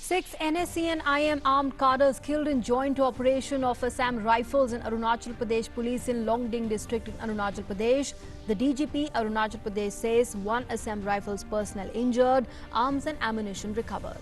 Six NSC and IM armed cadres killed in joint operation of Assam Rifles and Arunachal Pradesh Police in Longding district in Arunachal Pradesh. The DGP Arunachal Pradesh says one Assam Rifles personnel injured, arms and ammunition recovered.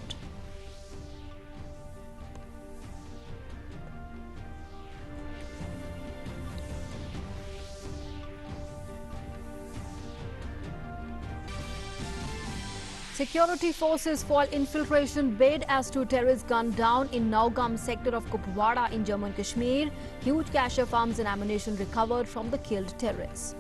Security forces foil infiltration bid as two terrorists gunned down in Naugam sector of Kupwara in Jammu and Kashmir. Huge cache of arms and ammunition recovered from the killed terrorists.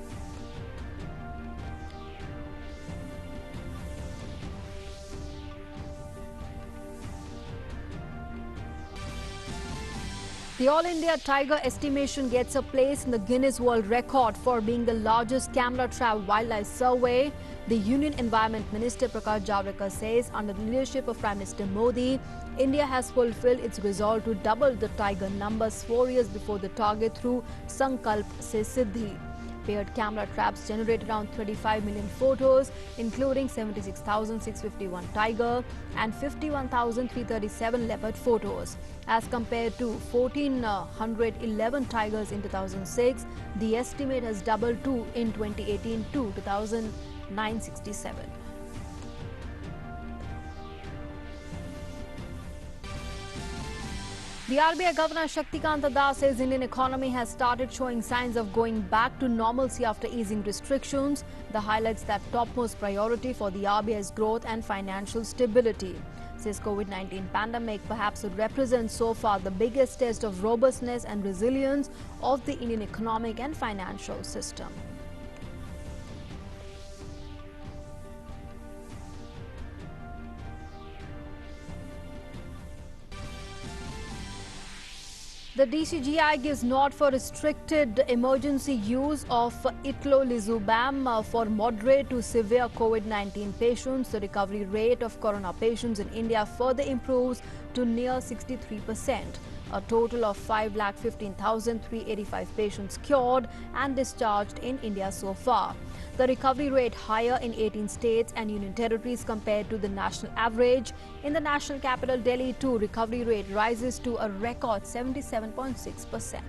The All India Tiger estimation gets a place in the Guinness World Record for being the largest camera trap wildlife survey. The Union Environment Minister Prasar Bharati says under the leadership of Prime Minister Modi, India has fulfilled its resolve to double the tiger numbers 4 years before the target through Sankalp Se Siddhi. Paired camera traps generate around 35 million photos, including 76,651 tiger and 51,337 leopard photos. As compared to 1,411 tigers in 2006, the estimate has doubled in 2018 to 2,967. The RBI Governor Shaktikanta Das says Indian economy has started showing signs of going back to normalcy after easing restrictions. The highlights that topmost priority for the RBI is growth and financial stability. Says COVID-19 pandemic perhaps would represent so far the biggest test of robustness and resilience of the Indian economic and financial system. The DCGI gives nod for restricted emergency use of itolizumab for moderate to severe COVID-19 patients. The recovery rate of corona patients in India further improves to near 63%. A total of 5,15,385 patients cured and discharged in India so far. The recovery rate higher in 18 states and union territories compared to the national average. In the national capital Delhi too, recovery rate rises to a record 77.6%.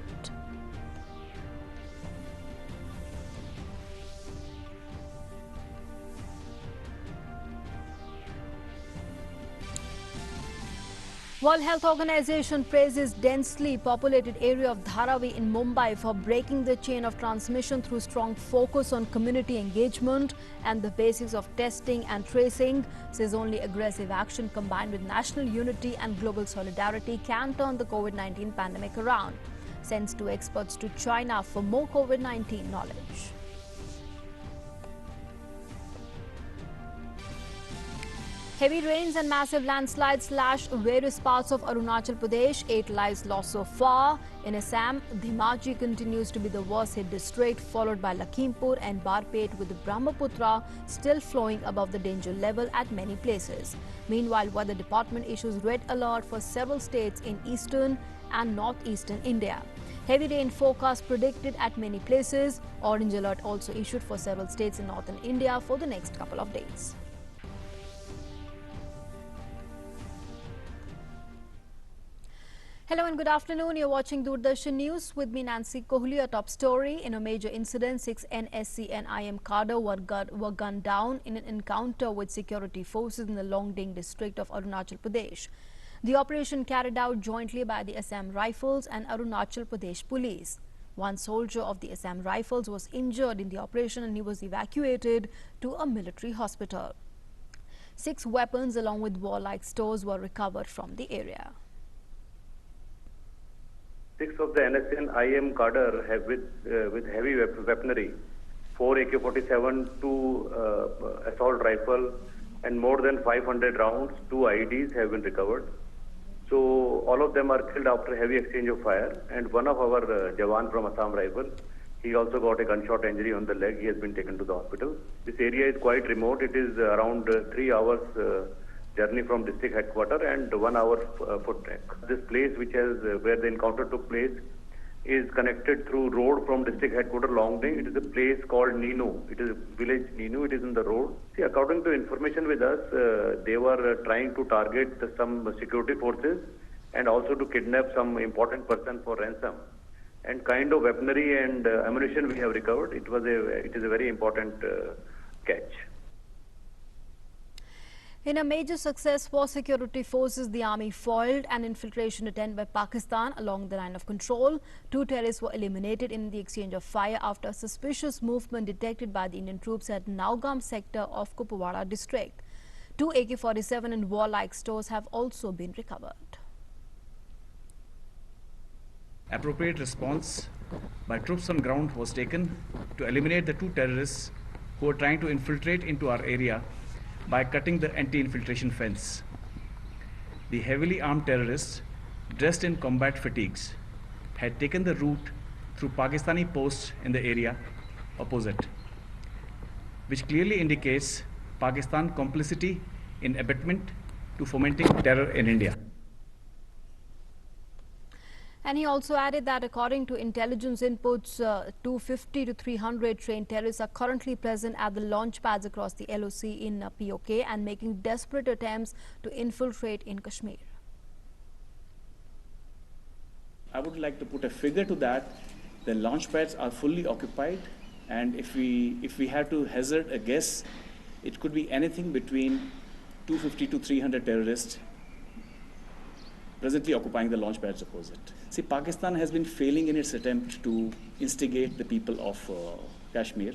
World Health Organization praises densely populated area of Dharavi in Mumbai for breaking the chain of transmission through strong focus on community engagement and the basics of testing and tracing. Says only aggressive action combined with national unity and global solidarity can turn the COVID-19 pandemic around. Sends two experts to China for more COVID-19 knowledge. Heavy rains and massive landslides slashed various parts of Arunachal Pradesh. 8 lives lost so far. In Assam, Dhimaji continues to be the worst hit district, followed by Lakhimpur and Barpet, with the Brahmaputra still flowing above the danger level at many places. Meanwhile, Weather Department issues red alert for several states in eastern and northeastern India. Heavy rain forecast predicted at many places. Orange alert also issued for several states in northern India for the next couple of days. Hello and good afternoon. You're watching Doordarshan News with me, Nancy Kohli. A top story: in a major incident, 6 NSC and IM cadre were gunned down in an encounter with security forces in the Longding district of Arunachal Pradesh. The operation carried out jointly by the Assam Rifles and Arunachal Pradesh Police. One soldier of the Assam Rifles was injured in the operation and he was evacuated to a military hospital. 6 weapons along with warlike stores were recovered from the area. 6 of the NSC and IM cadre have with heavy weaponry, 4 AK-47, 2 assault rifle and more than 500 rounds, 2 IEDs have been recovered. So all of them are killed after heavy exchange of fire, and one of our Jawan from Assam Rifle, he also got a gunshot injury on the leg. He has been taken to the hospital. This area is quite remote. It is around 3 hours journey from district headquarters and 1 hour foot trek. This place, which has where the encounter took place, is connected through road from district headquarters Longding. It is a place called Ninu. It is village Ninu. It is in the road. See, according to information with us, they were trying to target some security forces and also to kidnap some important person for ransom. And kind of weaponry and ammunition we have recovered. It is a very important catch. In a major success for security forces, the army foiled an infiltration attempt by Pakistan along the line of control. 2 terrorists were eliminated in the exchange of fire after a suspicious movement detected by the Indian troops at Naugam sector of Kupwara district. 2 AK-47 and warlike stores have also been recovered. Appropriate response by troops on ground was taken to eliminate the 2 terrorists who were trying to infiltrate into our area by cutting the anti-infiltration fence. The heavily armed terrorists, dressed in combat fatigues, had taken the route through Pakistani posts in the area opposite, which clearly indicates Pakistan complicity in abetment to fomenting terror in India. And he also added that according to intelligence inputs, 250 to 300 trained terrorists are currently present at the launch pads across the LOC in POK and making desperate attempts to infiltrate in Kashmir. I would like to put a figure to that. The launch pads are fully occupied, and if we had to hazard a guess, it could be anything between 250 to 300 terrorists presently occupying the launch pads opposite. See, Pakistan has been failing in its attempt to instigate the people of Kashmir.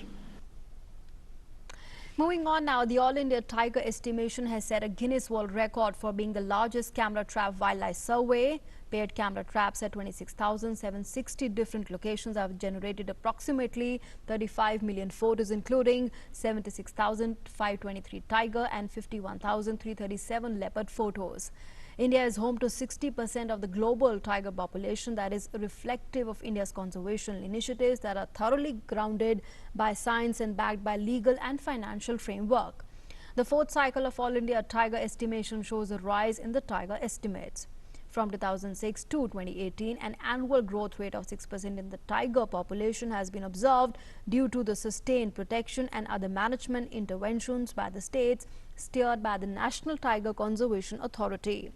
Moving on now, the All India Tiger estimation has set a Guinness World Record for being the largest camera trap wildlife survey. Paired camera traps at 26,760 different locations have generated approximately 35 million photos, including 76,523 tiger and 51,337 leopard photos. India is home to 60% of the global tiger population. That is reflective of India's conservation initiatives that are thoroughly grounded by science and backed by legal and financial framework. The 4th cycle of All India Tiger estimation shows a rise in the tiger estimates. From 2006 to 2018, an annual growth rate of 6% in the tiger population has been observed due to the sustained protection and other management interventions by the states steered by the National Tiger Conservation Authority.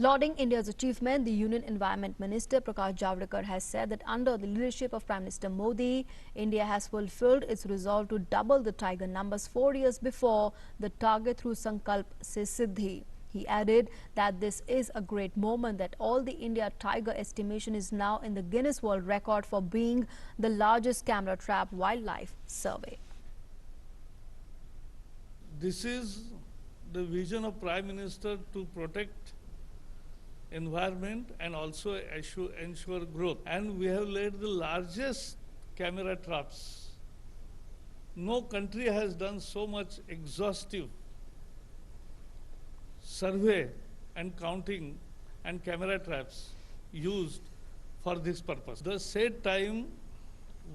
Lauding India's achievement, the Union Environment Minister Prasar Bharati has said that under the leadership of Prime Minister Modi, India has fulfilled its resolve to double the tiger numbers 4 years before the target through Sankalp Se Siddhi. He added that this is a great moment that All the India Tiger estimation is now in the Guinness World Record for being the largest camera trap wildlife survey. This is the vision of Prime Minister to protect environment and also ensure growth. And we have laid the largest camera traps. No country has done so much exhaustive survey and counting and camera traps used for this purpose. The said time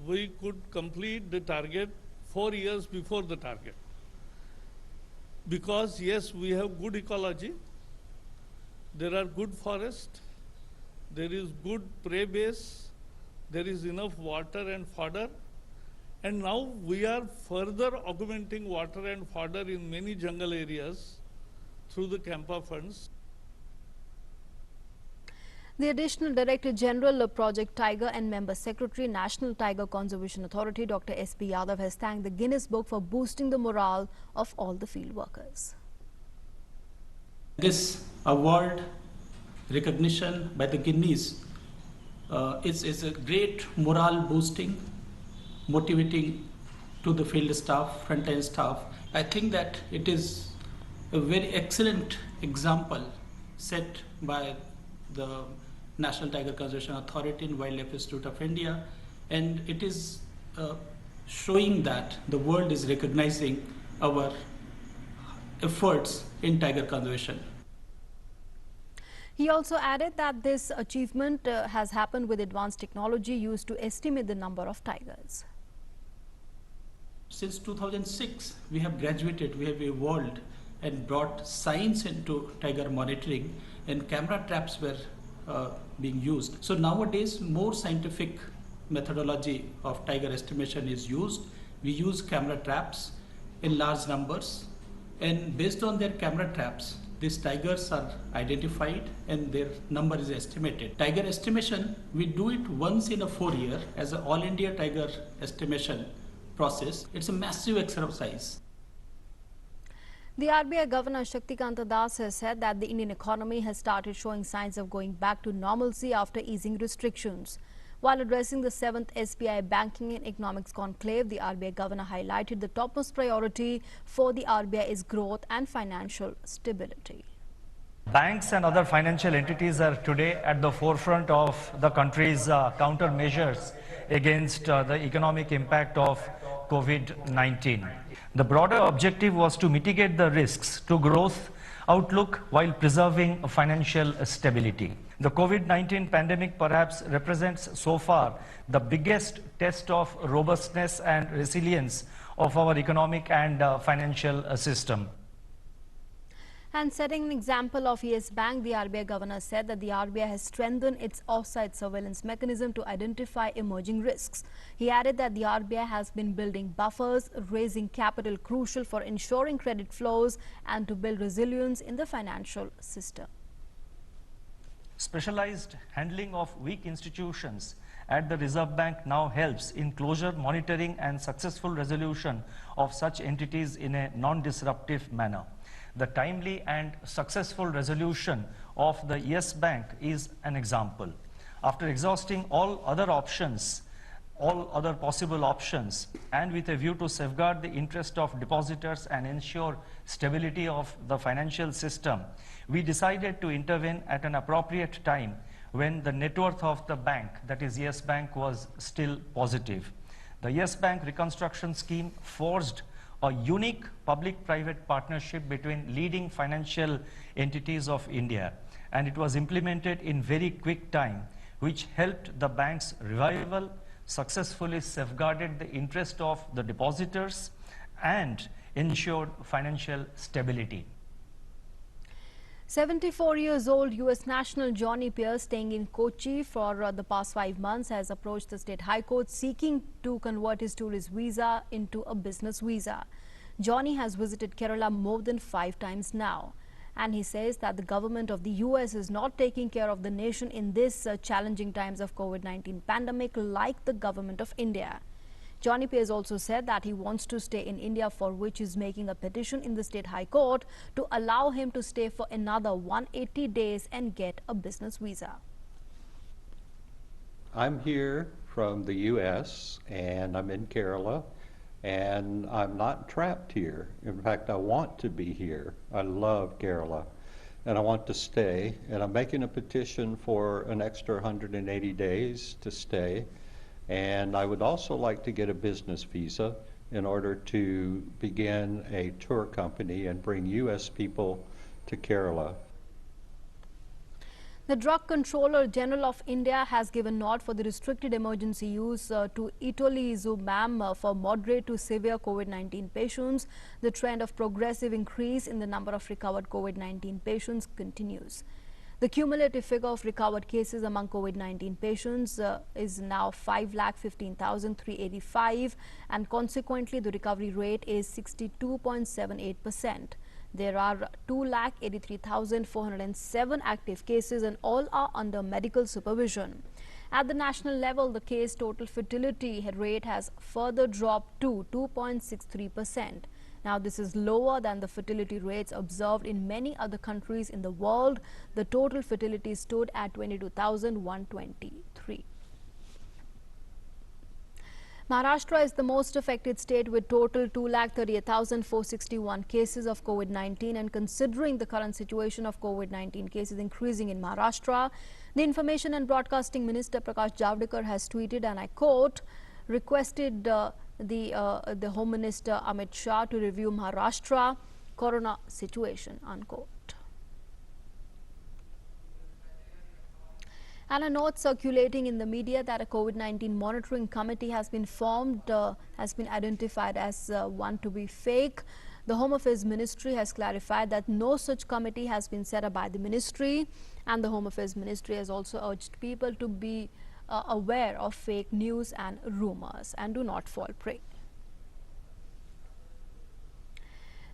we could complete the target 4 years before the target. Because yes, we have good ecology, there are good forests, there is good prey base, there is enough water and fodder, and now we are further augmenting water and fodder in many jungle areas through the Campa funds. The Additional Director General of Project Tiger and Member Secretary, National Tiger Conservation Authority, Dr. S.P. Yadav, has thanked the Guinness Book for boosting the morale of all the field workers. This award recognition by the Guinness is a great morale boosting, motivating to the field staff, frontline staff. I think that it is a very excellent example set by the National Tiger Conservation Authority and Wildlife Institute of India, and it is showing that the world is recognizing our efforts in tiger conservation. He also added that this achievement has happened with advanced technology used to estimate the number of tigers. Since 2006, we have graduated, we have evolved and brought science into tiger monitoring, and camera traps were being used. So nowadays, more scientific methodology of tiger estimation is used. We use camera traps in large numbers, and based on their camera traps, these tigers are identified and their number is estimated. Tiger estimation, we do it once in a 4 year as an all India tiger estimation process. It's a massive exercise. The RBI Governor Shaktikanta Das has said that the Indian economy has started showing signs of going back to normalcy after easing restrictions. While addressing the 7th SBI Banking and Economics Conclave, the RBI Governor highlighted the topmost priority for the RBI is growth and financial stability. Banks and other financial entities are today at the forefront of the country's countermeasures against the economic impact of COVID-19. The broader objective was to mitigate the risks to growth outlook while preserving financial stability. The COVID-19 pandemic perhaps represents so far the biggest test of robustness and resilience of our economic and financial system. And setting an example of Yes Bank, the RBI Governor said that the RBI has strengthened its off-site surveillance mechanism to identify emerging risks. He added that the RBI has been building buffers, raising capital crucial for ensuring credit flows and to build resilience in the financial system. Specialized handling of weak institutions at the Reserve Bank now helps in closure monitoring and successful resolution of such entities in a non-disruptive manner. The timely and successful resolution of the Yes Bank is an example. After exhausting all other possible options, and with a view to safeguard the interest of depositors and ensure stability of the financial system, we decided to intervene at an appropriate time when the net worth of the bank, that is Yes Bank, was still positive. The Yes Bank reconstruction scheme forged a unique public-private partnership between leading financial entities of India, and it was implemented in very quick time, which helped the bank's revival, successfully safeguarded the interest of the depositors and ensured financial stability. 74 years old US national Johnny Pierce, staying in Kochi for the past 5 months, has approached the State High Court seeking to convert his tourist visa into a business visa. Johnny has visited Kerala more than 5 times now, and he says that the government of the US is not taking care of the nation in this challenging times of COVID-19 pandemic like the government of India. Johnny Pierce also said that he wants to stay in India, for which he is making a petition in the State High Court to allow him to stay for another 180 days and get a business visa. I'm here from the U.S. and I'm in Kerala, and I'm not trapped here. In fact, I want to be here. I love Kerala and I want to stay, and I'm making a petition for an extra 180 days to stay. And I would also like to get a business visa in order to begin a tour company and bring U.S. people to Kerala. The Drug Controller General of India has given nod for the restricted emergency use to itolizumab for moderate to severe COVID-19 patients. The trend of progressive increase in the number of recovered COVID-19 patients continues. The cumulative figure of recovered cases among COVID-19 patients is now 5,15,385, and consequently the recovery rate is 62.78%. There are 2,83,407 active cases, and all are under medical supervision. At the national level, the case total fertility rate has further dropped to 2.63%. Now, this is lower than the fertility rates observed in many other countries in the world. The total fertility stood at 22,123. Maharashtra is the most affected state with total 2,38,461 cases of COVID-19, and considering the current situation of COVID-19 cases increasing in Maharashtra, the Information and Broadcasting Minister Prakash Javadekar has tweeted, and I quote, requested the Home Minister Amit Shah to review Maharashtra corona situation, unquote. And a note circulating in the media that a COVID-19 monitoring committee has been formed, has been identified as one to be fake. The Home Affairs Ministry has clarified that no such committee has been set up by the ministry, and the Home Affairs Ministry has also urged people to be aware of fake news and rumors and do not fall prey.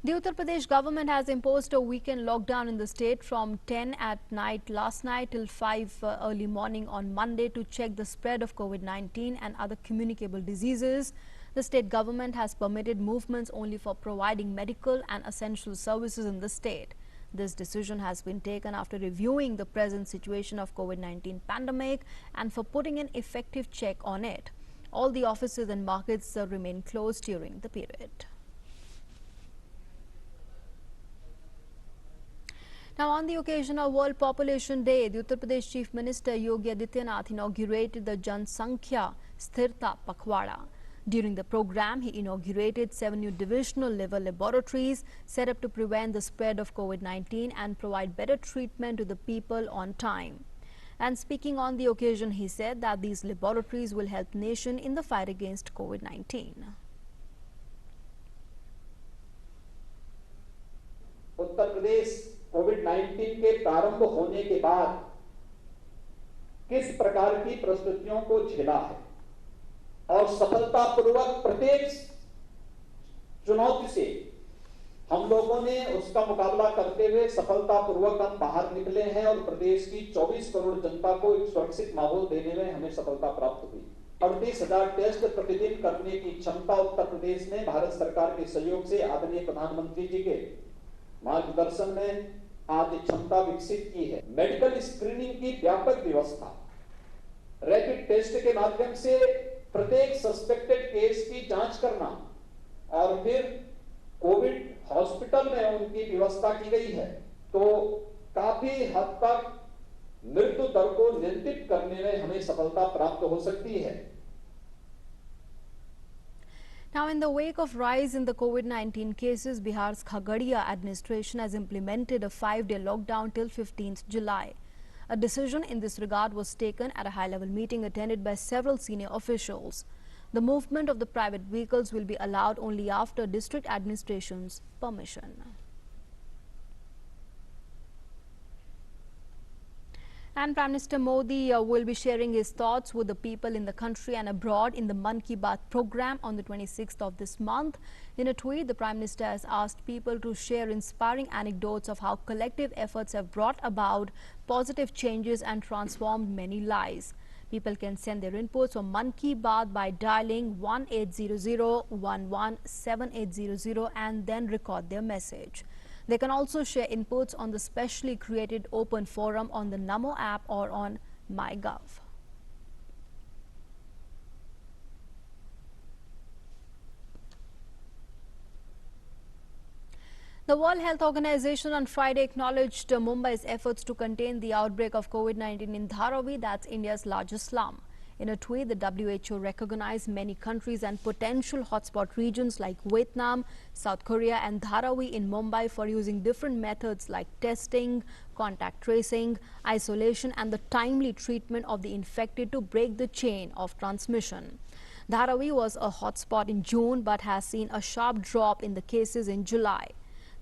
The Uttar Pradesh government has imposed a weekend lockdown in the state from 10 at night last night till 5 early morning on Monday to check the spread of COVID-19 and other communicable diseases. The state government has permitted movements only for providing medical and essential services in the state. This decision has been taken after reviewing the present situation of COVID-19 pandemic and for putting an effective check on it. All the offices and markets remain closed during the period. Now, on the occasion of World Population Day, the Uttar Pradesh Chief Minister Yogi Adityanath inaugurated the Jansankhya Sthirta Pakhwada. During the program, he inaugurated 7 new divisional level laboratories set up to prevent the spread of COVID-19 and provide better treatment to the people on time. And speaking on the occasion, he said that these laboratories will help nation in the fight against COVID-19. Uttar Pradesh कोविड-19 के प्रारंभ होने के बाद किस प्रकार की परिस्थितियों को झेला है और सफलतापूर्वक प्रत्येक चुनौती से हम लोगों ने उसका मुकाबला करते हुए सफलतापूर्वक हम बाहर निकले हैं और प्रदेश की 24 करोड़ जनता को एक सुरक्षित माहौल देने में हमें सफलता प्राप्त हुई। 38,000 टेस्ट प्रतिदिन करने की क्षमता उत्तर प्रदेश ने भारत सरकार के सहयोग से आदरणीय प्रधानमंत्री जी के मार्गदर्शन में आज क्षमता विकसित की है। मेडिकल स्क्रीनिंग की व्यापक व्यवस्था, रैपिड टेस्ट के माध्यम से प्रत्येक सस्पेक्टेड केस की जांच करना और फिर कोविड हॉस्पिटल में उनकी व्यवस्था की गई है, तो काफी हद तक मृत्यु दर को नियंत्रित करने में हमें सफलता प्राप्त हो सकती है। Now, in the wake of rise in the COVID-19 cases, Bihar's Khagadia administration has implemented a 5-day lockdown till 15th July. A decision in this regard was taken at a high-level meeting attended by several senior officials. The movement of the private vehicles will be allowed only after district administration's permission. And Prime Minister Modi will be sharing his thoughts with the people in the country and abroad in the Mann Ki Baat program on the 26th of this month. In a tweet, the Prime Minister has asked people to share inspiring anecdotes of how collective efforts have brought about positive changes and transformed many lives. People can send their inputs on Mann Ki Baat by dialing 1-800-11-7800 and then record their message. They can also share inputs on the specially created open forum on the Namo app or on MyGov. The World Health Organization on Friday acknowledged Mumbai's efforts to contain the outbreak of COVID-19 in Dharavi, that's India's largest slum. In a tweet, the WHO recognized many countries and potential hotspot regions like Vietnam, South Korea and Dharavi in Mumbai for using different methods like testing, contact tracing, isolation and the timely treatment of the infected to break the chain of transmission. Dharavi was a hotspot in June but has seen a sharp drop in the cases in July.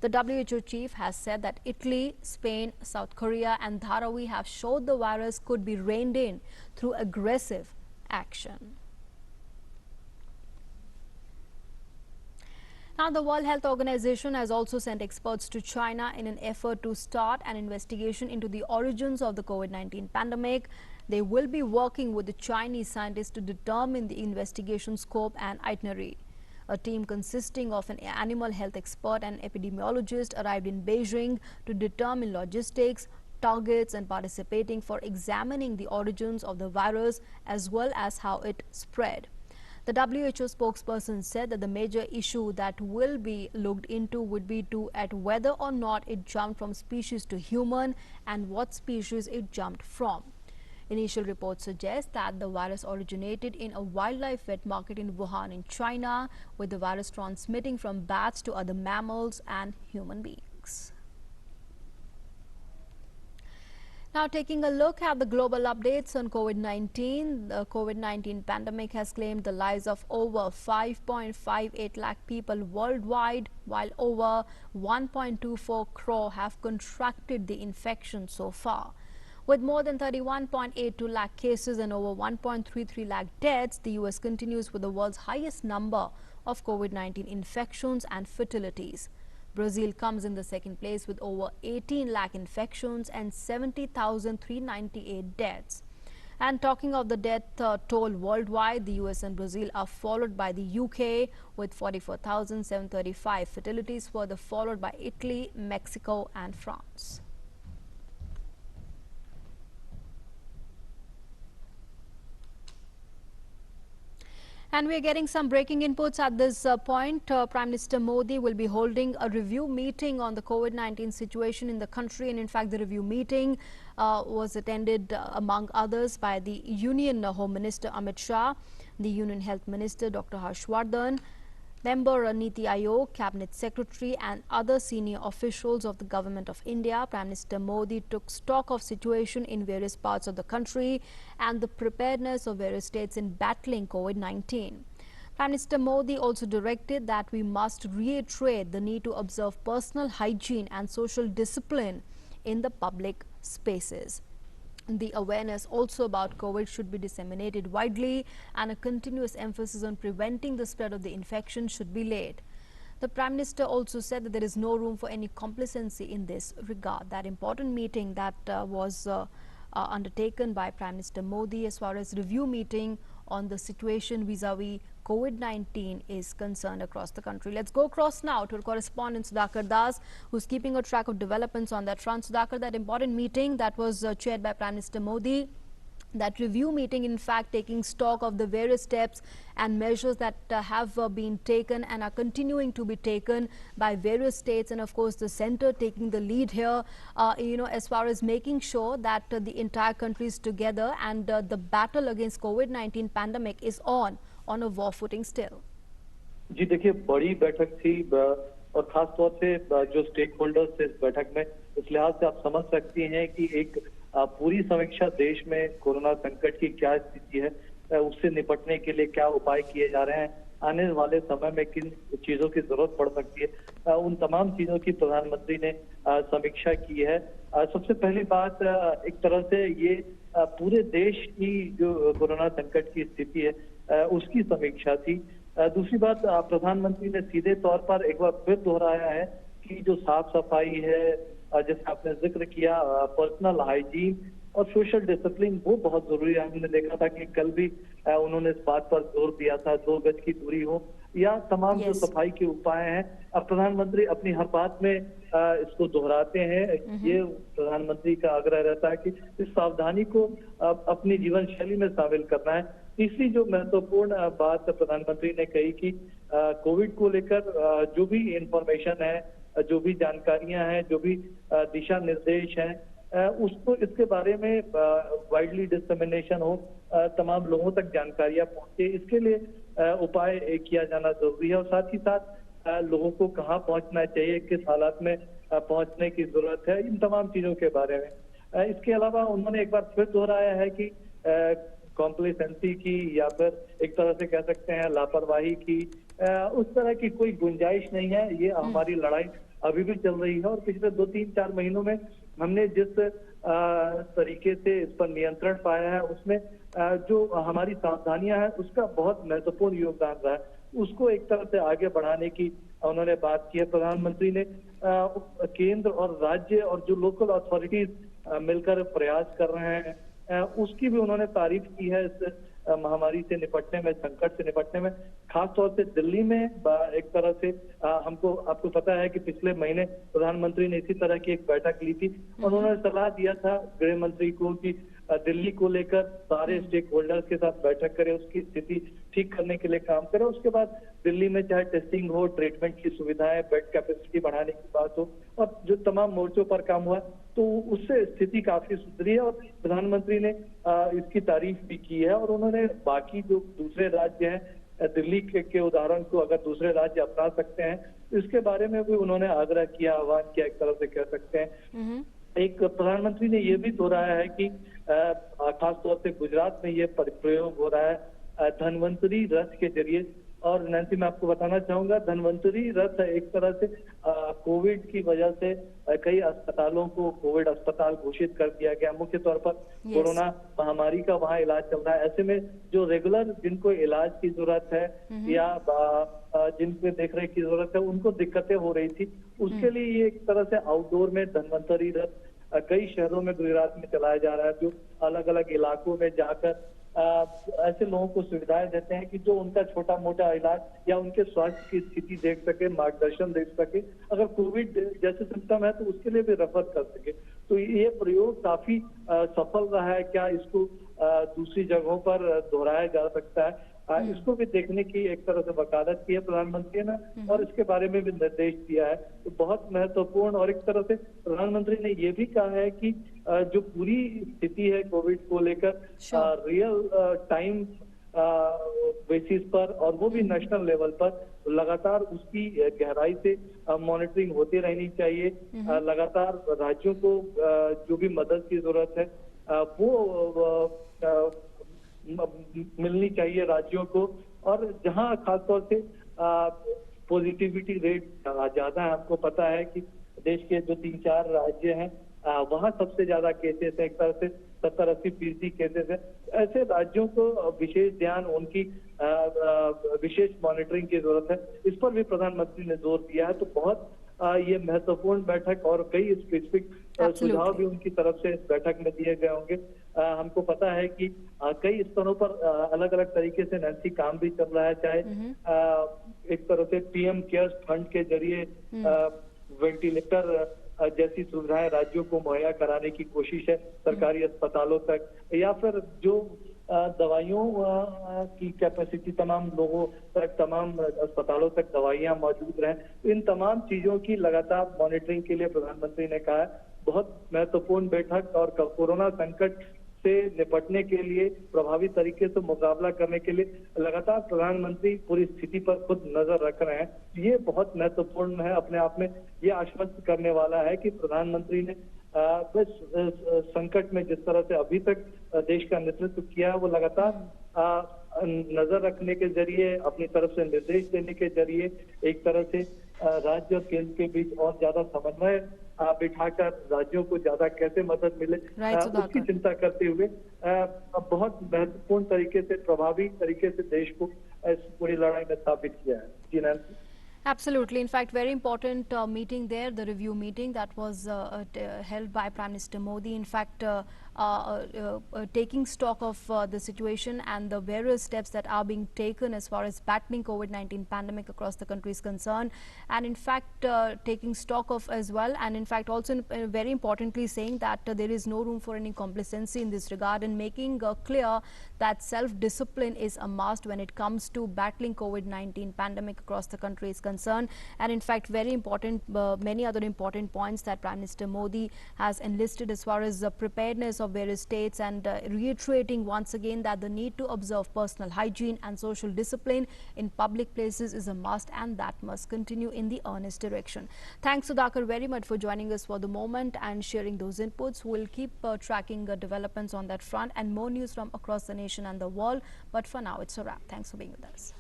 The WHO chief has said that Italy, Spain, South Korea and Dharavi have showed the virus could be reined in through aggressive action. Now, the World Health Organization has also sent experts to China in an effort to start an investigation into the origins of the COVID-19 pandemic. They will be working with the Chinese scientists to determine the investigation scope and itinerary. A team consisting of an animal health expert and epidemiologist arrived in Beijing to determine logistics, targets and participating for examining the origins of the virus as well as how it spread. The WHO spokesperson said that the major issue that will be looked into would be at whether or not it jumped from species to human and what species it jumped from. Initial reports suggest that the virus originated in a wildlife wet market in Wuhan in China, with the virus transmitting from bats to other mammals and human beings. Now, Now taking a look at the global updates on COVID-19, the COVID-19 pandemic has claimed the lives of over 5.58 lakh people worldwide, while over 1.24 crore have contracted the infection so far. With more than 31.82 lakh cases and over 1.33 lakh deaths, the US continues with the world's highest number of COVID-19 infections and fatalities. Brazil comes in the second place with over 18 lakh infections and 70,398 deaths. And talking of the death toll worldwide, the US and Brazil are followed by the UK with 44,735 fatalities, further followed by Italy, Mexico and France. And we are getting some breaking inputs at this point. Prime Minister Modi will be holding a review meeting on the COVID-19 situation in the country. And in fact, the review meeting was attended, among others, by the Union Home Minister Amit Shah, the Union Health Minister Dr. Harshvardhan, member Niti Aayog, Cabinet Secretary and other senior officials of the Government of India. Prime Minister Modi took stock of situation in various parts of the country and the preparedness of various states in battling COVID-19. Prime Minister Modi also directed that we must reiterate the need to observe personal hygiene and social discipline in the public spaces. The awareness also about COVID should be disseminated widely, and a continuous emphasis on preventing the spread of the infection should be laid. The Prime Minister also said that there is no room for any complacency in this regard. That important meeting that was undertaken by Prime Minister Modi as far as review meeting on the situation vis-a-vis COVID-19 is concerned across the country. Let's go across now to our correspondent Sudhakar Das, who's keeping a track of developments on that front. Sudhakar, that important meeting that was chaired by Prime Minister Modi, that review meeting, in fact, taking stock of the various steps and measures that have been taken and are continuing to be taken by various states, and of course the centre taking the lead here, as far as making sure that the entire country is together and the battle against COVID-19 pandemic is on a war footing still. जी देखिए, बड़ी बैठक थी और खास तौर से जो stake holders थे इस बैठक में, इस लिहाज से आप समझ सकती हैं कि एक पूरी समीक्षा देश में कोरोना संकट की क्या स्थिति है, उससे निपटने के लिए क्या उपाय किए जा रहे हैं, आने वाले समय में किन चीजों की जरूरत पड़ सकती है, उन तमाम चीजों की प्रधानमंत्री ने समीक्षा की है। सबसे पहली बात, एक तरह से ये पूरे देश की जो कोरोना संकट की स्थिति है उसकी समीक्षा थी। दूसरी बात, प्रधानमंत्री ने सीधे तौर पर एक बार फिर दोहराया है कि जो साफ सफाई है, जैसे आपने जिक्र किया, पर्सनल हाइजीन और सोशल डिसिप्लिन, वो बहुत जरूरी है। हमने देखा था कि कल भी उन्होंने इस बात पर जोर दिया था, 2 गज की दूरी हो या तमाम जो सफाई के उपाय हैं। अब प्रधानमंत्री अपनी हर बात में इसको दोहराते हैं। ये प्रधानमंत्री का आग्रह रहता है कि इस सावधानी को अपनी जीवन शैली में शामिल करना है। तीसरी जो महत्वपूर्ण बात प्रधानमंत्री ने कही कि कोविड को लेकर जो भी इंफॉर्मेशन है, जो भी जानकारियां हैं, जो भी दिशा निर्देश हैं, उसको इसके बारे में वाइडली डिसमिनेशन हो, तमाम लोगों तक जानकारियां पहुंचे, इसके लिए उपाय किया जाना जरूरी है। और साथ ही साथ लोगों को कहाँ पहुंचना चाहिए, किस हालात में पहुंचने की जरूरत है, इन तमाम चीजों के बारे में। इसके अलावा उन्होंने एक बार फिर दोहराया है कि कॉम्प्लेसेंसी की या फिर एक तरह से कह सकते हैं लापरवाही की, उस तरह की कोई गुंजाइश नहीं है। ये हमारी लड़ाई अभी भी चल रही है और पिछले 2-3-4 महीनों में हमने जिस तरीके से इस पर नियंत्रण पाया है, उसमें जो हमारी सावधानियां हैं उसका बहुत महत्वपूर्ण योगदान रहा है। उसको एक तरह से आगे बढ़ाने की उन्होंने बात की है। प्रधानमंत्री ने केंद्र और राज्य और जो लोकल अथॉरिटीज मिलकर प्रयास कर रहे हैं, उसकी भी उन्होंने तारीफ की है इस महामारी से निपटने में, संकट से निपटने में। खास तौर से दिल्ली में एक तरह से आपको पता है कि पिछले महीने प्रधानमंत्री ने इसी तरह की एक बैठक ली थी और उन्होंने सलाह दिया था गृह मंत्री को कि दिल्ली को लेकर सारे स्टेक होल्डर्स के साथ बैठक करें, उसकी स्थिति ठीक करने के लिए काम करें। उसके बाद दिल्ली में चाहे टेस्टिंग हो, ट्रीटमेंट की सुविधाएं, बेड कैपेसिटी बढ़ाने की बात हो, और जो तमाम मोर्चों पर काम हुआ तो उससे स्थिति काफी सुधरी है और प्रधानमंत्री ने इसकी तारीफ भी की है। और उन्होंने बाकी जो दूसरे राज्य हैं, दिल्ली के उदाहरण को अगर दूसरे राज्य अपना सकते हैं, इसके बारे में भी उन्होंने आग्रह किया, आह्वान किया, एक तरह से कह सकते हैं। एक प्रधानमंत्री ने ये भी दोहराया है कि खास तौर से गुजरात में ये प्रयोग हो रहा है धन्वंतरी रथ के जरिए। और नैन्सी, मैं आपको बताना चाहूंगा, धन्वंतरी रथ एक तरह से कोविड की वजह से कई अस्पतालों को कोविड अस्पताल घोषित कर दिया गया। मुख्य तौर पर कोरोना महामारी का वहाँ इलाज चल रहा है। ऐसे में जो रेगुलर जिनको इलाज की जरूरत है या जिनको देखरेख की जरूरत है, उनको दिक्कतें हो रही थी। उसके लिए ये एक तरह से आउटडोर में धन्वंतरी रथ कई शहरों में गुजरात में चलाया जा रहा है, जो अलग अलग इलाकों में जाकर ऐसे लोगों को सुविधाएं देते हैं कि जो उनका छोटा मोटा इलाज या उनके स्वास्थ्य की स्थिति देख सके, मार्गदर्शन देख सके। अगर कोविड जैसे सिम्टम है तो उसके लिए भी रेफर कर सके। तो ये प्रयोग काफी सफल रहा है। क्या इसको दूसरी जगहों पर दोहराया जा सकता है? इसको भी देखने की एक तरह से वकालत की है प्रधानमंत्री ने, और इसके बारे में भी निर्देश दिया है। तो बहुत महत्वपूर्ण। और एक तरह से प्रधानमंत्री ने ये भी कहा है कि जो पूरी स्थिति है कोविड को लेकर रियल टाइम बेसिस पर, और वो भी नेशनल लेवल पर, लगातार उसकी गहराई से मॉनिटरिंग होती रहनी चाहिए। लगातार राज्यों को जो भी मदद की जरूरत है वो मिलनी चाहिए राज्यों को। और जहां खासतौर से पॉजिटिविटी रेट ज्यादा है, आपको पता है कि देश के जो 3-4 राज्य हैं वहां सबसे ज्यादा केसेस है, एक तरह से 70-80% केसेस है। ऐसे राज्यों को विशेष ध्यान, उनकी विशेष मॉनिटरिंग की जरूरत है। इस पर भी प्रधानमंत्री ने जोर दिया है। तो बहुत ये महत्वपूर्ण बैठक, और कई स्पेसिफिक सुझाव भी उनकी तरफ से इस बैठक में दिए गए होंगे। हमको पता है कि कई स्तरों पर अलग अलग तरीके से नैन्सी काम भी चल रहा है। चाहे एक तरह से पीएम केयर्स फंड के जरिए वेंटिलेटर जैसी सुविधाएं राज्यों को मुहैया कराने की कोशिश है सरकारी अस्पतालों तक, या फिर जो दवाइयों की कैपेसिटी तमाम लोगों तक, तमाम अस्पतालों तक दवाइयां मौजूद रहें। इन तमाम चीजों की लगातार मॉनिटरिंग के लिए प्रधानमंत्री ने कहा है। बहुत महत्वपूर्ण बैठक, और कोरोना संकट से निपटने के लिए, प्रभावी तरीके से मुकाबला करने के लिए लगातार प्रधानमंत्री पूरी स्थिति पर खुद नजर रख रहे हैं। ये बहुत महत्वपूर्ण है। अपने आप में ये आश्वस्त करने वाला है कि प्रधानमंत्री ने बस संकट में जिस तरह से अभी तक देश का नेतृत्व किया है, वो लगातार नजर रखने के जरिए, अपनी तरफ से निर्देश देने के जरिए, एक तरह से राज्य और केंद्र के बीच और ज्यादा समन्वय बिठाकर राज्यों को ज्यादा कैसे मदद मिले उसकी चिंता करते हुए बहुत महत्वपूर्ण तरीके से, प्रभावी तरीके से देश को इस पूरी लड़ाई में स्थापित किया है। जी Nancy. Absolutely. In fact, very important meeting there, the review meeting that was held by Prime Minister Modi. In fact, taking stock of the situation and the various steps that are being taken as far as battling COVID-19 pandemic across the country is concerned. And in fact, taking stock of as well. And in fact, also very importantly saying that there is no room for any complacency in this regard, and making clear that self-discipline is a must when it comes to battling COVID-19 pandemic across the country is concerned. And in fact, very important, many other important points that Prime Minister Modi has enlisted as far as the preparedness of various states, and reiterating once again that the need to observe personal hygiene and social discipline in public places is a must, and that must continue in the earnest direction. Thanks, Sudhakar, very much for joining us for the moment and sharing those inputs. We'll keep tracking developments on that front and more news from across the nation and the world. But for now, it's a wrap. Thanks for being with us.